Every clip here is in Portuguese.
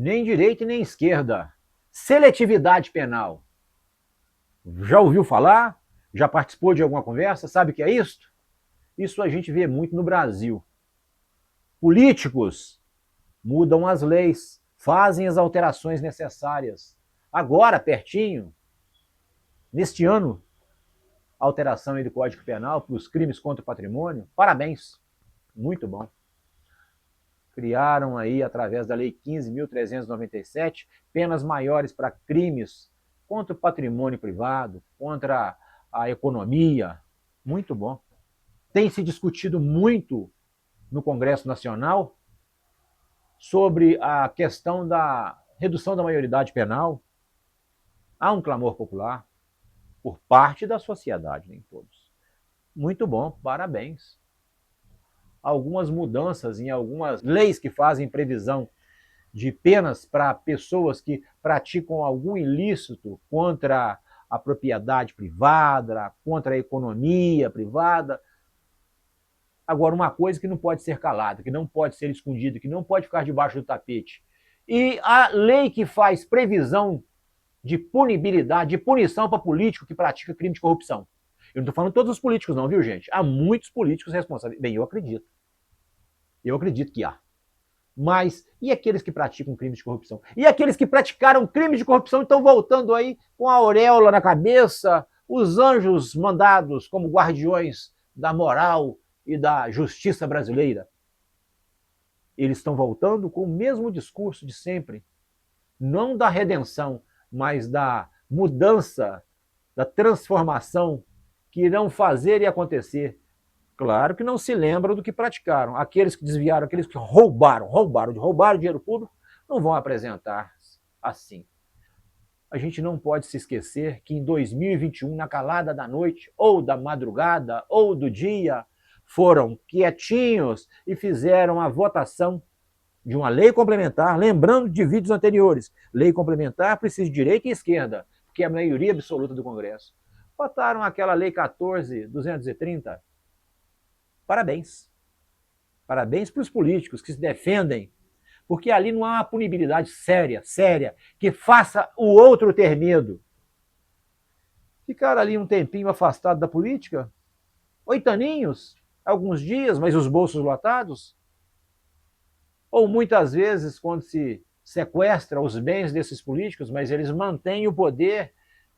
Nem direita e nem esquerda. Seletividade penal. Já ouviu falar? Já participou de alguma conversa? Sabe o que é isso? Isso a gente vê muito no Brasil. Políticos mudam as leis, fazem as alterações necessárias. Agora, pertinho, neste ano, alteração aí do Código Penal para os crimes contra o patrimônio. Parabéns, muito bom. Criaram aí, através da Lei 15.397, penas maiores para crimes contra o patrimônio privado, contra a economia. Muito bom. Tem se discutido muito no Congresso Nacional sobre a questão da redução da maioridade penal. Há um clamor popular por parte da sociedade, nem todos. Muito bom, parabéns. Algumas mudanças em algumas leis que fazem previsão de penas para pessoas que praticam algum ilícito contra a propriedade privada, contra a economia privada. Agora, uma coisa que não pode ser calada, que não pode ser escondida, que não pode ficar debaixo do tapete. E a lei que faz previsão de punibilidade, de punição para político que pratica crime de corrupção. Eu não estou falando todos os políticos não, viu, gente? Há muitos políticos responsáveis. Bem, eu acredito. Eu acredito que há. Mas e aqueles que praticam crimes de corrupção? E aqueles que praticaram crimes de corrupção e estão voltando aí com a auréola na cabeça, os anjos mandados como guardiões da moral e da justiça brasileira? Eles estão voltando com o mesmo discurso de sempre. Não da redenção, mas da mudança, da transformação que irão fazer e acontecer. Claro que não se lembram do que praticaram. Aqueles que desviaram, aqueles que roubaram dinheiro público, não vão apresentar assim. A gente não pode se esquecer que em 2021, na calada da noite, ou da madrugada, ou do dia, foram quietinhos e fizeram a votação de uma lei complementar, lembrando de vídeos anteriores. Lei complementar precisa de direita e esquerda, porque é a maioria absoluta do Congresso. Votaram aquela lei 14.230. Parabéns. Parabéns para os políticos que se defendem, porque ali não há uma punibilidade séria, que faça o outro ter medo. Ficar ali um tempinho afastado da política, 8 aninhos, alguns dias, mas os bolsos lotados. Ou muitas vezes, quando se sequestra os bens desses políticos, mas eles mantêm o poder,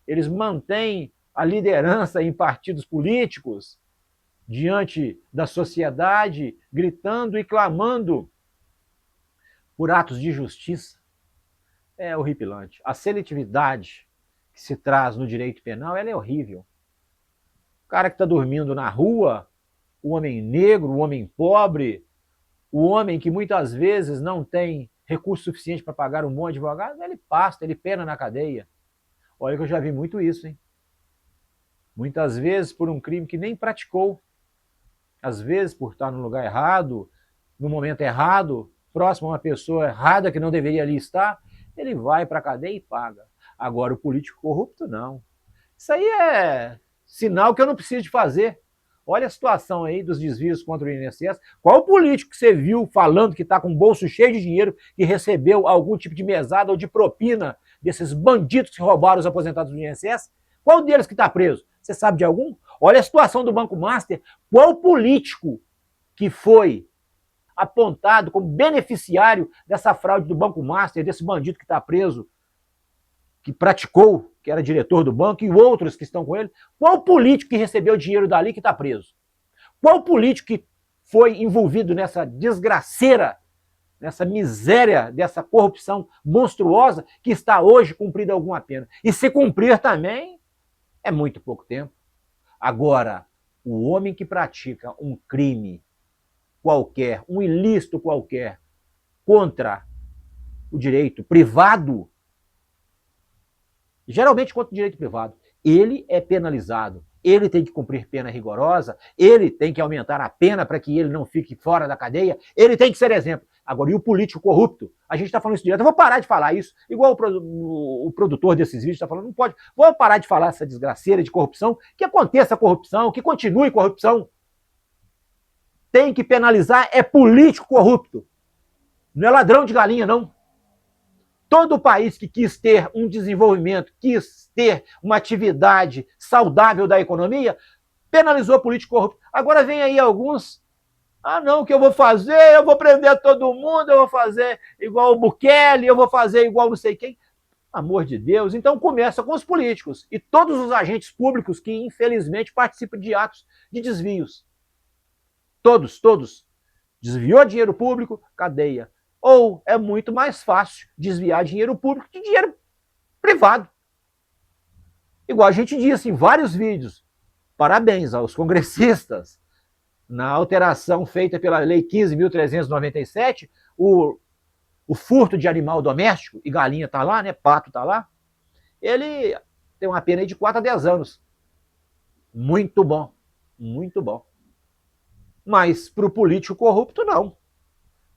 eles mantêm a liderança em partidos políticos, diante da sociedade, gritando e clamando por atos de justiça. É horripilante. A seletividade que se traz no direito penal, ela é horrível. O cara que está dormindo na rua, o homem negro, o homem pobre, o homem que muitas vezes não tem recurso suficiente para pagar um bom advogado, ele pasta, ele pena na cadeia. Olha que eu já vi muito isso, hein? Muitas vezes por um crime que nem praticou. Às vezes por estar no lugar errado, no momento errado, próximo a uma pessoa errada que não deveria ali estar, ele vai para a cadeia e paga. Agora, o político corrupto, não. Isso aí é sinal que eu não preciso de fazer. Olha a situação aí dos desvios contra o INSS. Qual político que você viu falando que está com o bolso cheio de dinheiro, que recebeu algum tipo de mesada ou de propina desses bandidos que roubaram os aposentados do INSS? Qual deles que está preso? Você sabe de algum? Olha a situação do Banco Master. Qual político que foi apontado como beneficiário dessa fraude do Banco Master, desse bandido que está preso, que praticou, que era diretor do banco, e outros que estão com ele? Qual político que recebeu dinheiro dali que está preso? Qual político que foi envolvido nessa desgraceira, nessa miséria, dessa corrupção monstruosa, que está hoje cumprindo alguma pena? E se cumprir também, é muito pouco tempo. Agora, o homem que pratica um crime qualquer, um ilícito qualquer, contra o direito privado, geralmente contra o direito privado, ele é penalizado. Ele tem que cumprir pena rigorosa, ele tem que aumentar a pena para que ele não fique fora da cadeia, ele tem que ser exemplo. Agora, e o político corrupto? A gente está falando isso direto. Eu vou parar de falar isso, igual o produtor desses vídeos está falando, não pode. Vou parar de falar essa desgraceira de corrupção, que aconteça a corrupção, que continue corrupção. Tem que penalizar, é político corrupto. Não é ladrão de galinha, não. Todo país que quis ter um desenvolvimento, quis ter uma atividade saudável da economia, penalizou político corrupto. Agora vem aí alguns, não, o que eu vou fazer? Eu vou prender todo mundo, eu vou fazer igual o Bukele, eu vou fazer igual não sei quem. Amor de Deus, então começa com os políticos e todos os agentes públicos que, infelizmente, participam de atos de desvios. Todos. Desviou dinheiro público, cadeia. Ou é muito mais fácil desviar dinheiro público de dinheiro privado. Igual a gente disse em vários vídeos. Parabéns aos congressistas. Na alteração feita pela Lei 15.397, o furto de animal doméstico, e galinha está lá, né? Pato está lá, ele tem uma pena de 4 a 10 anos. Muito bom, muito bom. Mas para o político corrupto, não.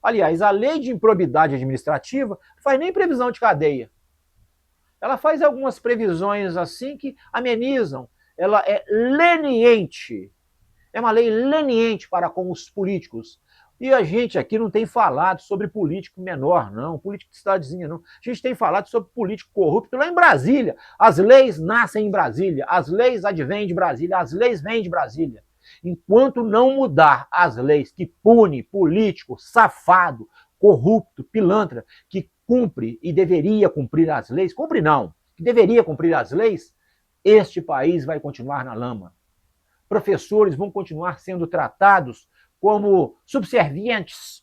Aliás, a lei de improbidade administrativa não faz nem previsão de cadeia. Ela faz algumas previsões assim que amenizam. Ela é leniente. É uma lei leniente para com os políticos. E a gente aqui não tem falado sobre político menor, não, político de cidadezinha, não. A gente tem falado sobre político corrupto lá em Brasília. As leis nascem em Brasília, as leis advêm de Brasília, as leis vêm de Brasília. Enquanto não mudar as leis que pune político, safado, corrupto, pilantra, que cumpre e deveria cumprir as leis, cumpre não, que deveria cumprir as leis, este país vai continuar na lama. Professores vão continuar sendo tratados como subservientes,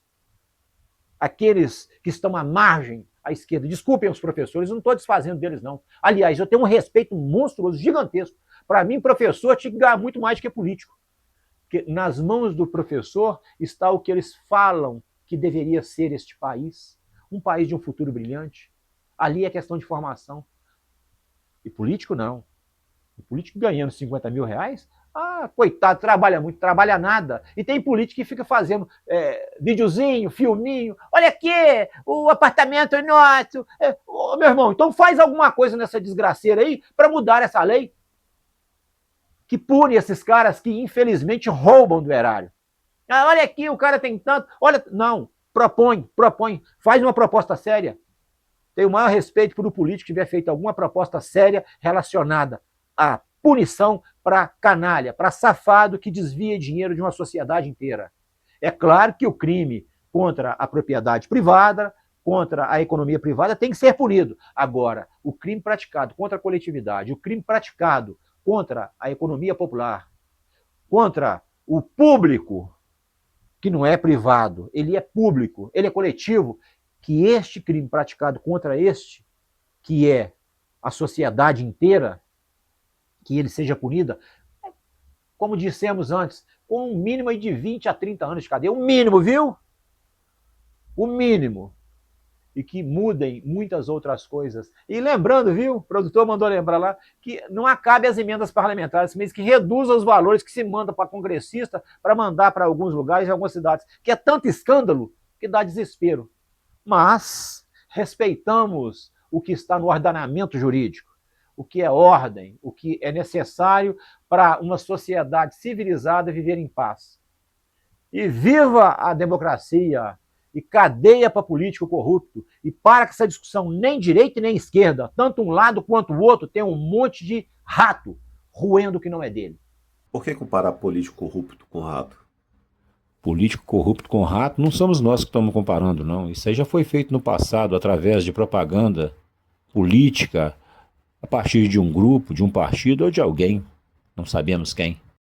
aqueles que estão à margem, à esquerda. Desculpem os professores, não estou desfazendo deles, não. Aliás, eu tenho um respeito monstruoso, gigantesco. Para mim, professor tinha que ganhar muito mais do que político. Porque nas mãos do professor está o que eles falam que deveria ser este país, um país de um futuro brilhante. Ali é questão de formação. E político, não. O político ganhando 50 mil reais, coitado, trabalha muito, trabalha nada. E tem político que fica fazendo videozinho, filminho. Olha aqui, o apartamento é nosso. Meu irmão, então faz alguma coisa nessa desgraceira aí para mudar essa lei que pune esses caras que infelizmente roubam do erário. Olha aqui, o cara tem tanto. Olha, não, propõe, faz uma proposta séria. Tenho o maior respeito por um político que tiver feito alguma proposta séria relacionada à punição para canalha, para safado que desvia dinheiro de uma sociedade inteira. É claro que o crime contra a propriedade privada, contra a economia privada, tem que ser punido. Agora, o crime praticado contra a coletividade, o crime praticado contra a economia popular, contra o público, que não é privado, ele é público, ele é coletivo, que este crime praticado contra este, que é a sociedade inteira, que ele seja punida, como dissemos antes, com um mínimo de 20 a 30 anos de cadeia. O mínimo, viu? O mínimo. E que mudem muitas outras coisas. E lembrando, viu? O produtor mandou lembrar lá que não acabe as emendas parlamentares, mas que reduza os valores que se manda para congressista para mandar para alguns lugares e algumas cidades. Que é tanto escândalo que dá desespero. Mas respeitamos o que está no ordenamento jurídico, o que é ordem, o que é necessário para uma sociedade civilizada viver em paz. E viva a democracia, e cadeia para político corrupto, e para que essa discussão nem direita e nem esquerda, tanto um lado quanto o outro, tem um monte de rato roendo o que não é dele. Por que comparar político corrupto com rato? Político corrupto com rato não somos nós que estamos comparando, não. Isso aí já foi feito no passado através de propaganda política, a partir de um grupo, de um partido ou de alguém, não sabemos quem.